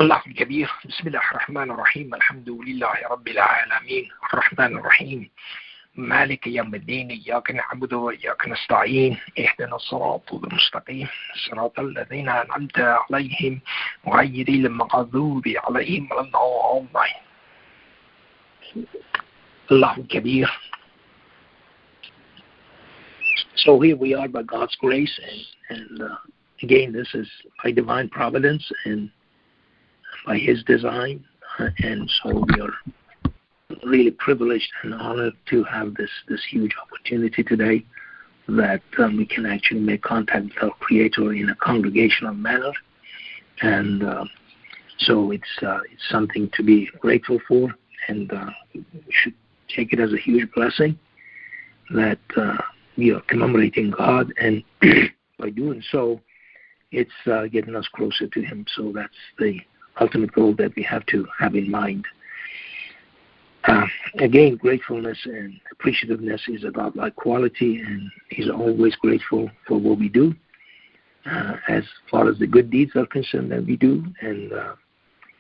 الله الكبير. بسم الله الرحمن الرحيم. الحمد لله رب العالمين الرحمن الرحيم مالك يوم الدين. إياك نعبد وإياك نستعين. اهدنا الصراط المستقيم صراط الذين أنعمت عليهم غير المغضوب عليهم ولا الضالين. الله الكبير. So here we are by God's grace, and again, this is by divine providence and by His design, and so we are really privileged and honored to have this huge opportunity today that we can actually make contact with our Creator in a congregational manner, and so it's something to be grateful for, and we should take it as a huge blessing that we are commemorating God, and by doing so, it's getting us closer to Him. So that's the ultimate goal that we have to have in mind. Again, gratefulness and appreciativeness is a godlike quality, and He's always grateful for what we do, as far as the good deeds are concerned that we do, and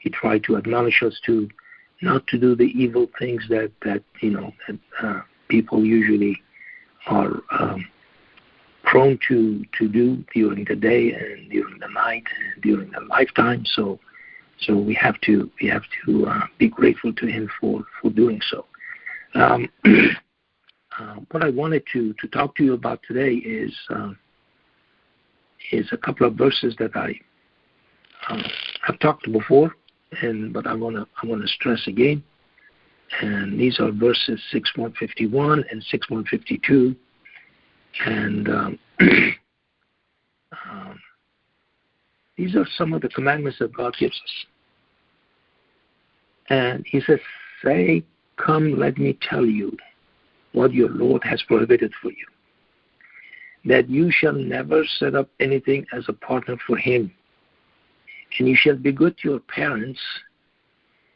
He tried to admonish us to not to do the evil things that people usually are prone to do during the day and during the night and during the lifetime. So we have to be grateful to Him for doing so. What I wanted to talk to you about today is a couple of verses that I have talked before, but I want to stress again. And these are verses 6:151 and 6:152, and these are some of the commandments that God gives us. And He says, "Say, come, let me tell you what your Lord has prohibited for you, that you shall never set up anything as a partner for Him, and you shall be good to your parents,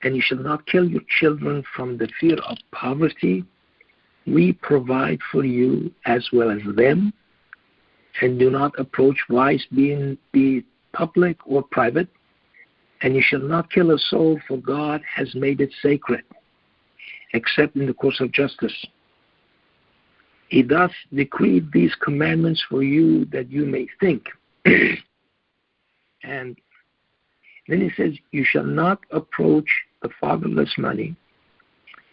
and you shall not kill your children from the fear of poverty. We provide for you as well as them, and do not approach vice, be public or private, and you shall not kill a soul, for God has made it sacred, except in the course of justice. He thus decreed these commandments for you that you may think." And then He says, "You shall not approach the fatherless money,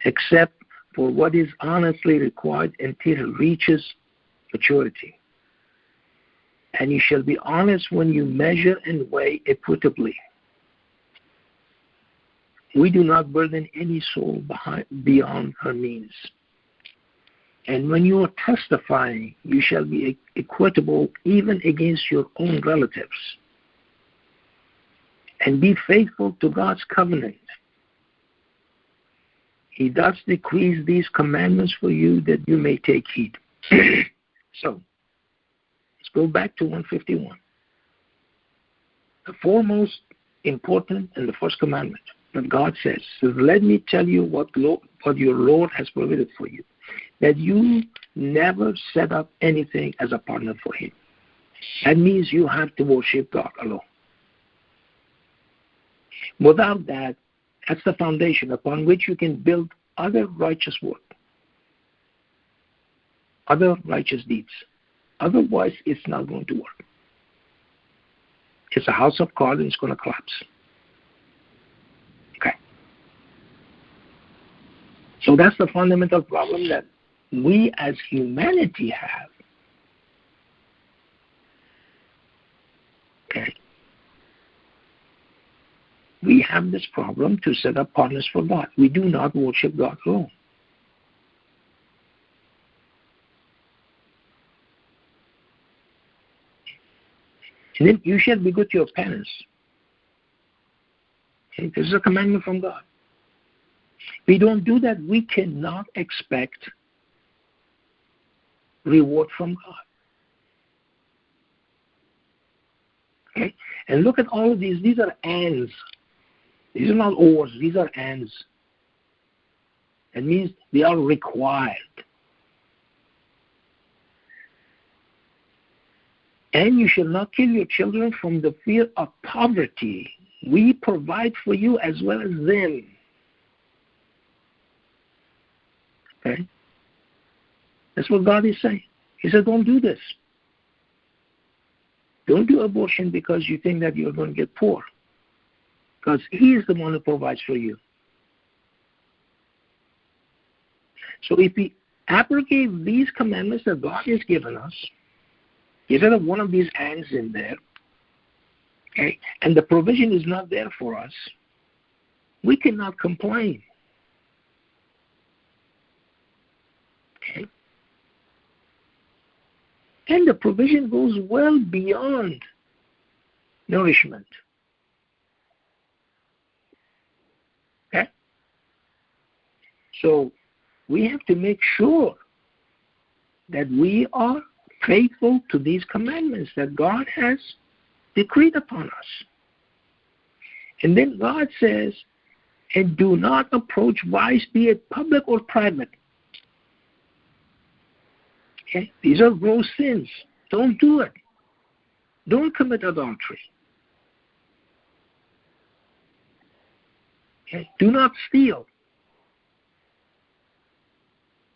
except for what is honestly required until it reaches maturity. And you shall be honest when you measure and weigh equitably. We do not burden any soul beyond her means. And when you are testifying, you shall be equitable even against your own relatives. And be faithful to God's covenant. He thus decrees these commandments for you that you may take heed." So, let's go back to 151. The foremost important and the first commandment that God says, "Let me tell you what your Lord has provided for you, that you never set up anything as a partner for Him." That means you have to worship God alone. Without that, that's the foundation upon which you can build other righteous work, other righteous deeds. Otherwise, it's not going to work. It's a house of cards and it's going to collapse. Okay. So that's the fundamental problem that we as humanity have. Okay. We have this problem to set up partners for God. We do not worship God alone. And then you shall be good to your parents. Okay? This is a commandment from God. We don't do that, we cannot expect reward from God. Okay? And look at all of these. These are ands. These are not ors, these are ands. It means they are required. And you shall not kill your children from the fear of poverty. we provide for you as well as them. Okay? That's what God is saying. He said, don't do this. Don't do abortion because you think that you're going to get poor. Because He is the one who provides for you. So if we abrogate these commandments that God has given us, instead of one of these ands in there, okay, and the provision is not there for us, we cannot complain. Okay? And the provision goes well beyond nourishment. Okay? So we have to make sure that we are faithful to these commandments that God has decreed upon us. And then God says, and do not approach vice, be it public or private. Okay? These are gross sins. Don't do it. Don't commit adultery. Okay? Do not steal.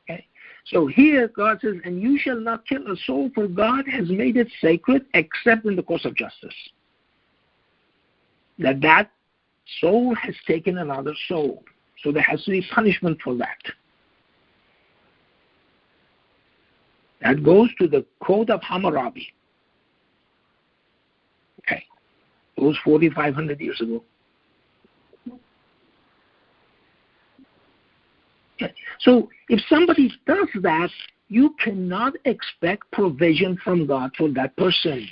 Okay? So here God says, and you shall not kill a soul, for God has made it sacred except in the course of justice. That soul has taken another soul. So there has to be punishment for that. That goes to the Code of Hammurabi. Okay. It was 4,500 years ago. Okay. So if somebody does that, you cannot expect provision from God for that person.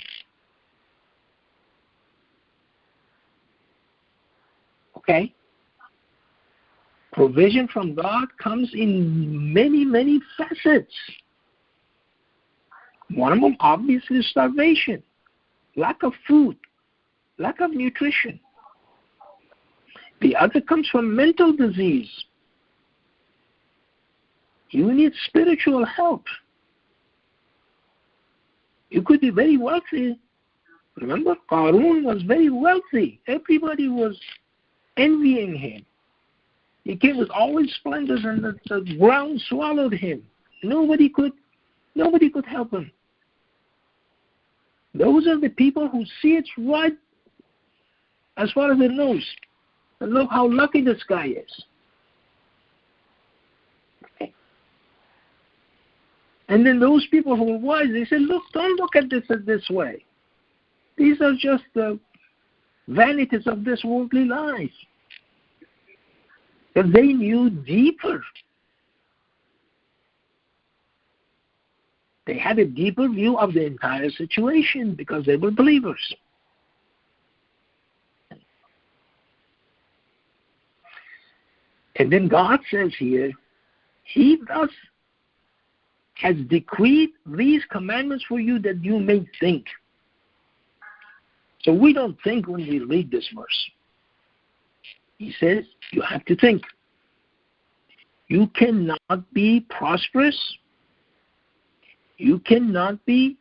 Okay? Provision from God comes in many, many facets. One of them, obviously, is starvation, lack of food, lack of nutrition. The other comes from mental disease. You need spiritual help. You could be very wealthy. Remember, Qarun was very wealthy. Everybody was envying him. He came with all his splendors, and the ground swallowed him. Nobody could help him. Those are the people who see it right as far as their nose. And look how lucky this guy is. Okay. And then those people who are wise, they say, look, don't look at this way. These are just the vanities of this worldly life. But they knew deeper. They had a deeper view of the entire situation because they were believers. And then God says here, He thus has decreed these commandments for you that you may think. So we don't think when we read this verse. He says you have to think. You cannot be prosperous. You cannot be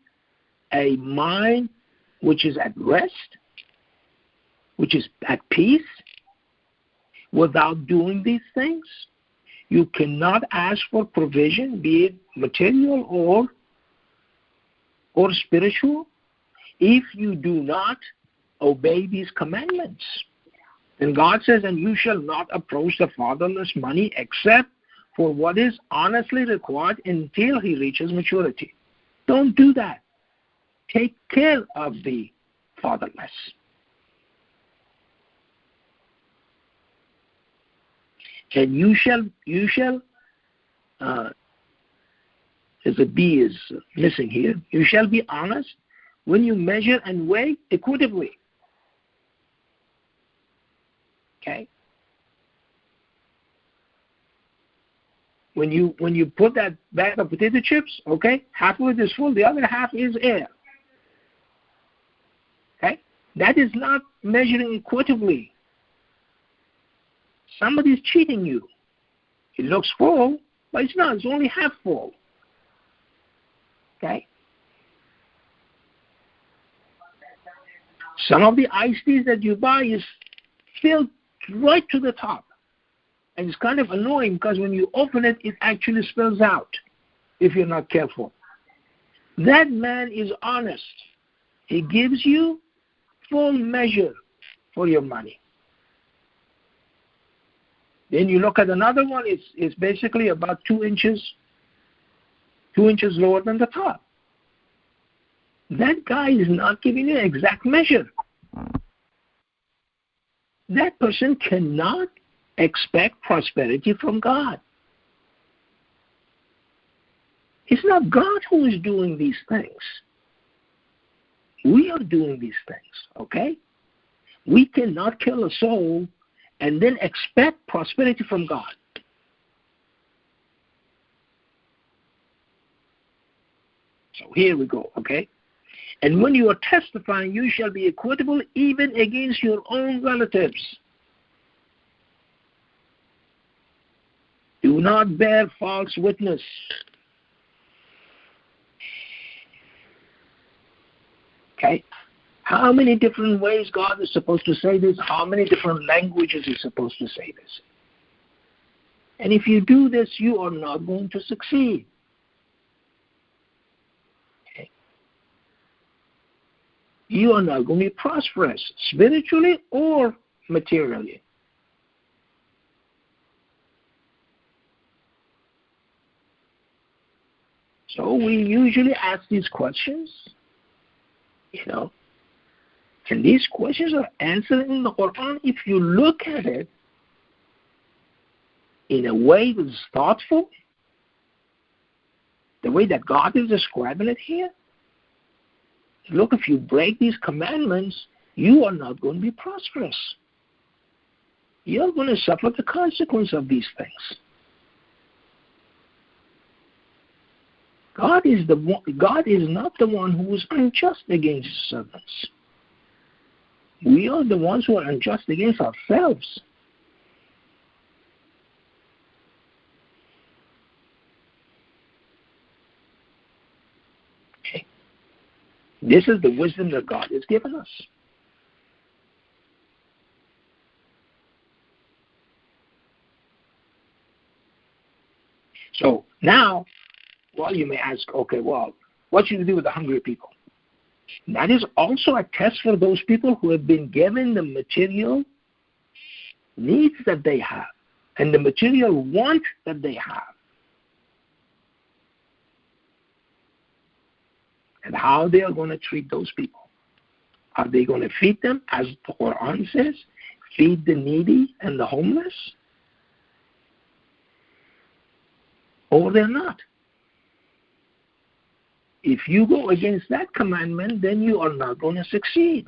a mind which is at rest, which is at peace, without doing these things. You cannot ask for provision, be it material or spiritual, if you do not obey these commandments. And God says, and you shall not approach the fatherless money except for what is honestly required until he reaches maturity. Don't do that. Take care of the fatherless. And you shall, as a B is missing here, you shall be honest when you measure and weigh equitably. Okay? When you put that bag of potato chips, okay, half of it is full, the other half is air. Okay? That is not measuring equitably. Somebody's cheating you. It looks full, but it's not. It's only half full. Okay? Some of the iced teas that you buy is filled right to the top. And it's kind of annoying because when you open it, it actually spills out if you're not careful. That man is honest. He gives you full measure for your money. Then you look at another one, it's basically about 2 inches lower than the top. That guy is not giving you an exact measure. That person cannot expect prosperity from God. It's not God who is doing these things. We are doing these things, okay? We cannot kill a soul and then expect prosperity from God. So here we go, okay? And when you are testifying, you shall be equitable even against your own relatives. Do not bear false witness. Okay? How many different ways God is supposed to say this? How many different languages He's supposed to say this? And if you do this, you are not going to succeed. Okay? You are not going to be prosperous, spiritually or materially. So we usually ask these questions, and these questions are answered in the Quran if you look at it in a way that is thoughtful, the way that God is describing it here. Look, if you break these commandments, you are not going to be prosperous. You're going to suffer the consequence of these things. God is not the one who is unjust against His servants. We are the ones who are unjust against ourselves. Okay. This is the wisdom that God has given us. So now, you may ask, okay, what should we do with the hungry people? That is also a test for those people who have been given the material needs that they have and the material want that they have. And how they are going to treat those people. Are they going to feed them, as the Quran says, feed the needy and the homeless? Or they're not. If you go against that commandment, then you are not going to succeed.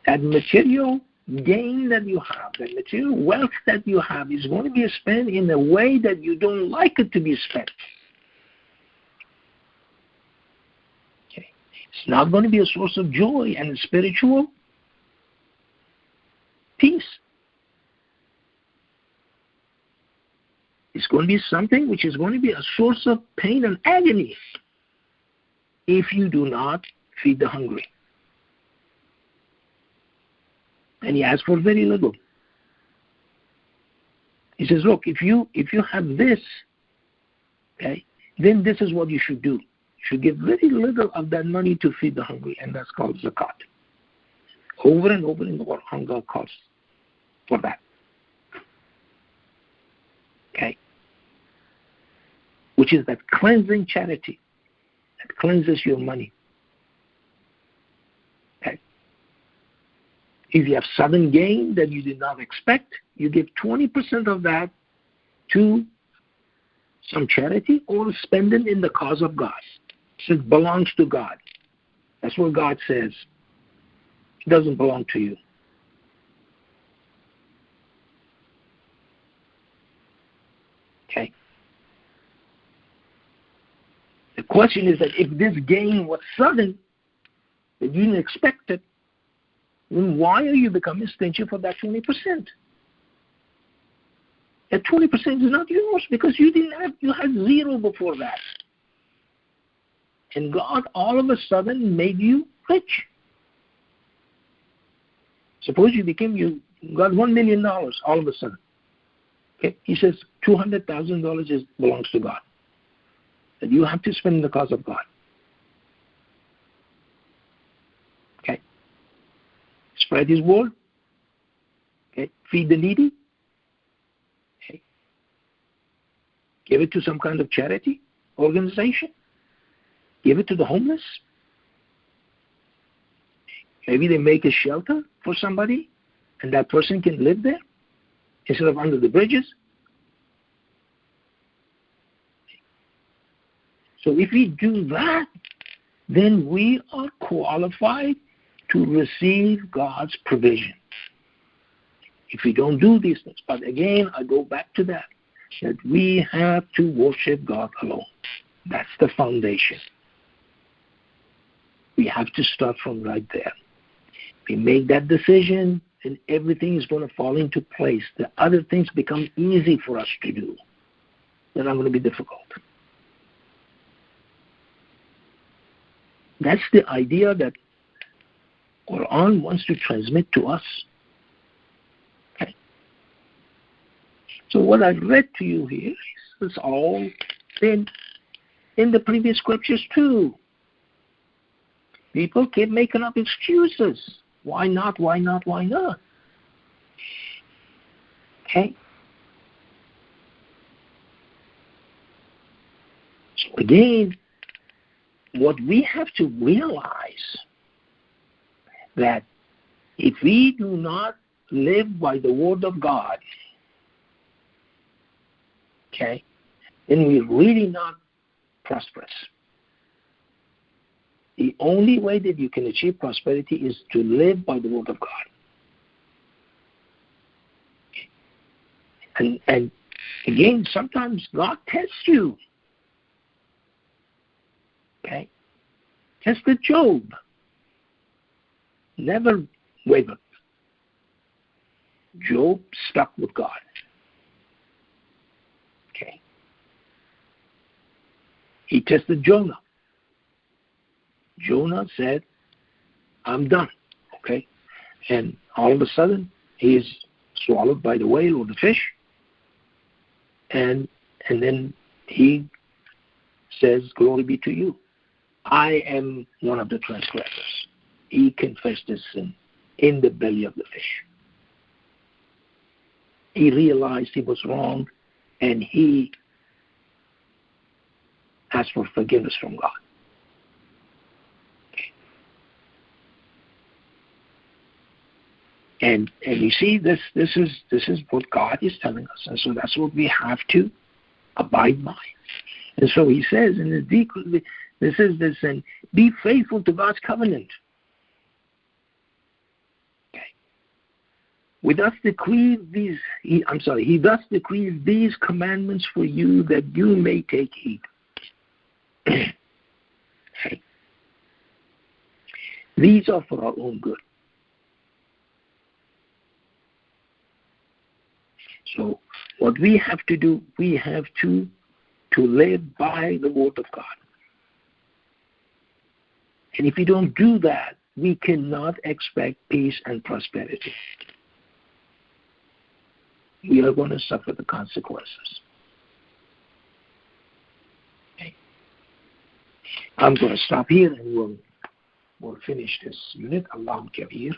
That material gain that you have, that material wealth that you have is going to be spent in a way that you don't like it to be spent. Okay. It's not going to be a source of joy and spiritual peace. It's going to be something which is going to be a source of pain and agony if you do not feed the hungry. And He asks for very little. He says, look, if you have this, okay, then this is what you should do. You should give very little of that money to feed the hungry, and that's called zakat. Over and over in the Quran, God calls for that. Okay? Which is that cleansing charity that cleanses your money. Okay. If you have sudden gain that you did not expect, you give 20% of that to some charity or spend it in the cause of God. It belongs to God. That's what God says. It doesn't belong to you. Okay. The question is that if this gain was sudden, that you didn't expect it, then why are you becoming stingy for that 20%? That 20% is not yours because you had zero before that. And God all of a sudden made you rich. Suppose you got $1 million all of a sudden. Okay, he says $200,000 belongs to God. That you have to spend in the cause of God. Okay, spread His word. Okay, feed the needy. Okay, give it to some kind of charity organization. Give it to the homeless. Maybe they make a shelter for somebody, and that person can live there instead of under the bridges. So if we do that, then we are qualified to receive God's provision. If we don't do these things, but again, I go back to that we have to worship God alone. That's the foundation. We have to start from right there. We make that decision, and everything is going to fall into place. The other things become easy for us to do. They're not going to be difficult. That's the idea that Quran wants to transmit to us. Okay. So what I've read to you here is all in the previous scriptures too. People keep making up excuses. Why not? Why not? Why not? Okay. So again, what we have to realize that if we do not live by the word of God, okay, then we're really not prosperous. The only way that you can achieve prosperity is to live by the word of God. And again, sometimes God tests you. Okay? Tested Job. Never wavered. Job stuck with God. Okay? He tested Jonah. Jonah said, I'm done. Okay? And all of a sudden, he is swallowed by the whale or the fish. And then he says, glory be to you. I am one of the transgressors. He confessed his sin in the belly of the fish. He realized he was wrong, and he asked for forgiveness from God. And you see, this is what God is telling us, and so that's what we have to abide by. And so He says in this, and be faithful to God's covenant. Okay. He thus decrees these commandments for you that you may take heed. Okay. These are for our own good. So what we have to do, we have to live by the word of God. And if we don't do that, we cannot expect peace and prosperity. We are going to suffer the consequences. Okay. I'm going to stop here and we'll finish this unit. Allahu Kabir.